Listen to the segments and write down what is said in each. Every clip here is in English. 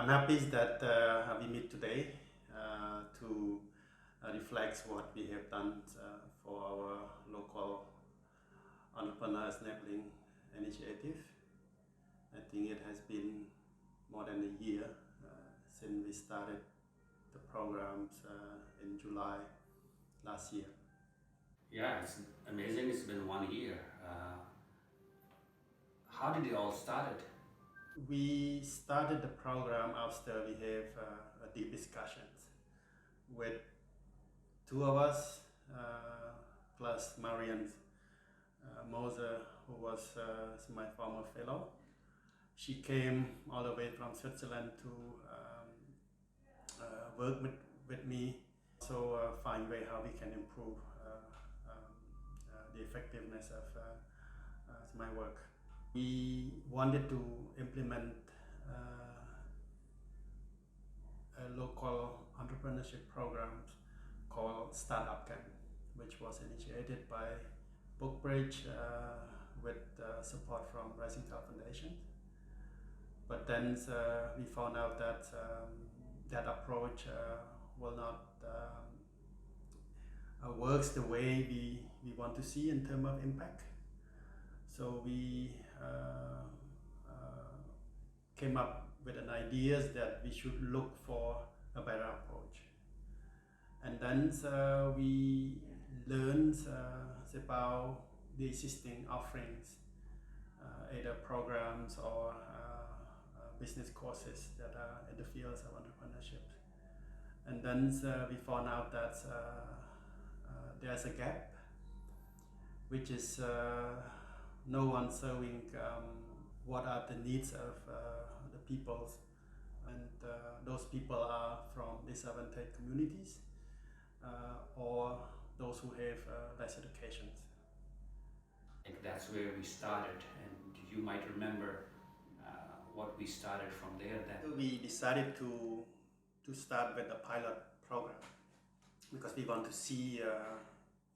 I'm happy that we meet today to reflect what we have done for our local entrepreneurs enabling initiative. I think it has been more than a year since we started the programs in July last year. Yeah, it's amazing. It's been 1 year. How did it all started? We started the program after we have a deep discussions with two of us plus MARION MOSER, who was my former fellow. She came all the way from Switzerland to work with me, so find way how we can improve the effectiveness of my work. We wanted to implement a local entrepreneurship program called Startup Camp, which was initiated by BOOKBRIDGE with support from Rising Star Foundation. But then we found out that that approach will not works the way we want to see in terms of impact. So we came up with an idea that we should look for a better approach. And then we learned about the existing offerings, either programs or business courses that are in the fields of entrepreneurship. And then we found out that there's a gap, which is no one serving what are the needs of the peoples, and those people are from disadvantaged communities or those who have less education. I think that's where we started, and you might remember what we started from there then. We decided to start with a pilot program because we want to see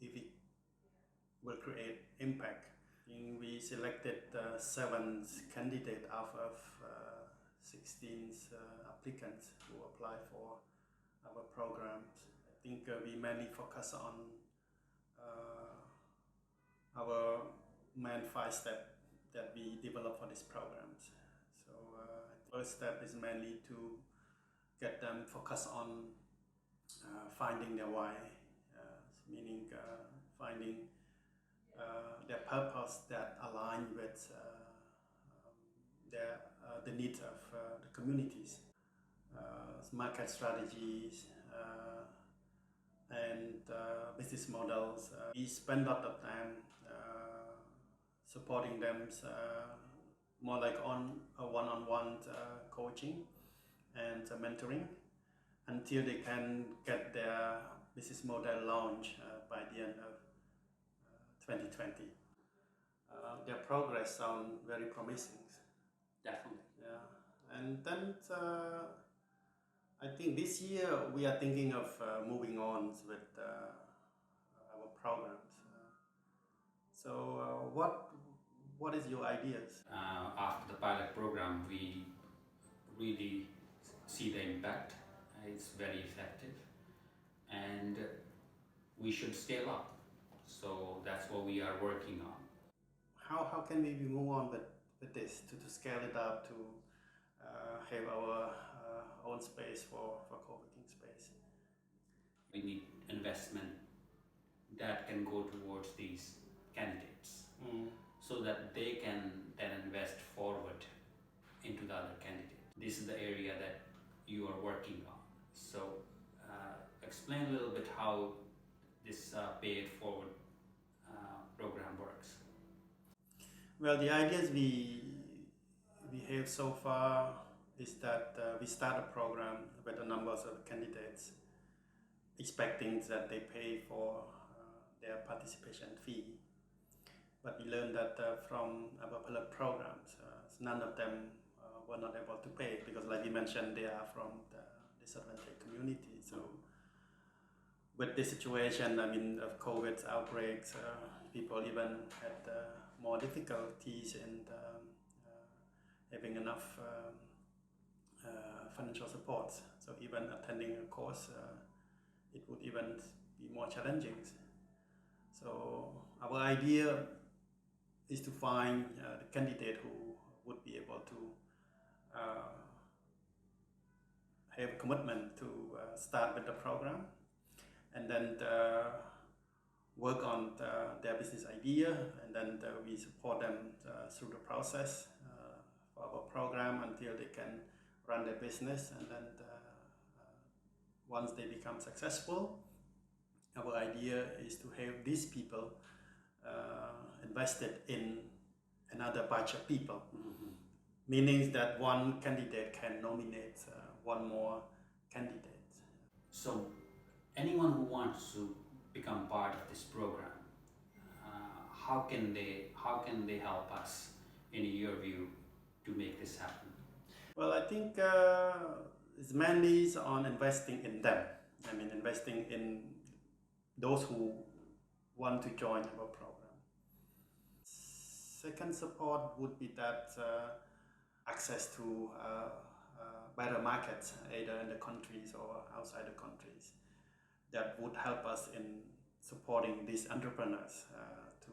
if it will create impact. We selected 7 candidates out of 16 applicants who apply for our programs. I think we mainly focus on our main 5 steps that we develop for these programs. So the first step is mainly to get them focused on finding their why, meaning finding their purpose that align with the needs of the communities, market strategies, and business models. We spend a lot of time supporting them, more like on a one-on-one coaching and mentoring until they can get their business model launched by the end of 2020. Their progress sounds very promising. Definitely. Yeah, and then I think this year we are thinking of moving on with our programs. So what is your ideas? After the pilot program, we really see the impact. It's very effective, and we should scale up. So that's what we are working on. How can we move on with this to scale it up to have our own space for co-working space? We need investment that can go towards these candidates so that they can then invest forward into the other candidate. This is the area that you are working on. So explain a little bit how this Pay It Forward program works. Well, the ideas we have so far is that we start a program with a number of candidates, expecting that they pay for their participation fee. But we learned that from our pilot programs, none of them were not able to pay because, like we mentioned, they are from the disadvantaged community. So with this situation, of COVID outbreaks, people even had more difficulties in having enough financial support. So even attending a course, it would even be more challenging. So our idea is to find the candidate who would be able to have commitment to start with the program, and then work on their business idea, and then we support them through the process for our program until they can run their business. And then once they become successful, our idea is to have these people invested in another batch of people, meaning that one candidate can nominate one more candidate. So anyone who wants to become part of this program, how can they help us, in your view, to make this happen? Well, I think it's mainly on investing in them. I mean, investing in those who want to join our program. Second support would be that access to better markets, either in the countries or outside the countries, that would help us in supporting these entrepreneurs to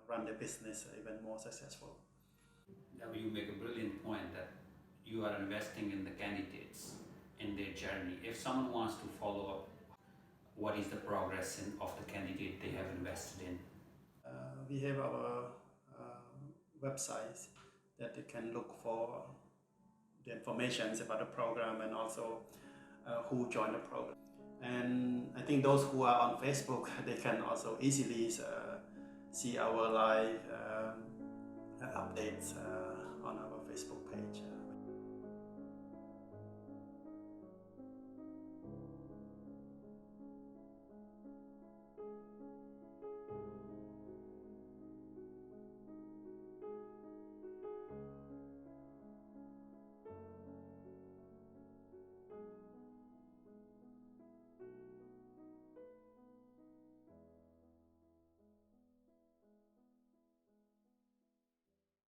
run their business even more successful. You make a brilliant point that you are investing in the candidates, in their journey. If someone wants to follow up, what is the progress of the candidate they have invested in? We have our websites that they can look for the information about the program, and also who joined the program. And I think those who are on Facebook, they can also easily see our live updates on our Facebook page.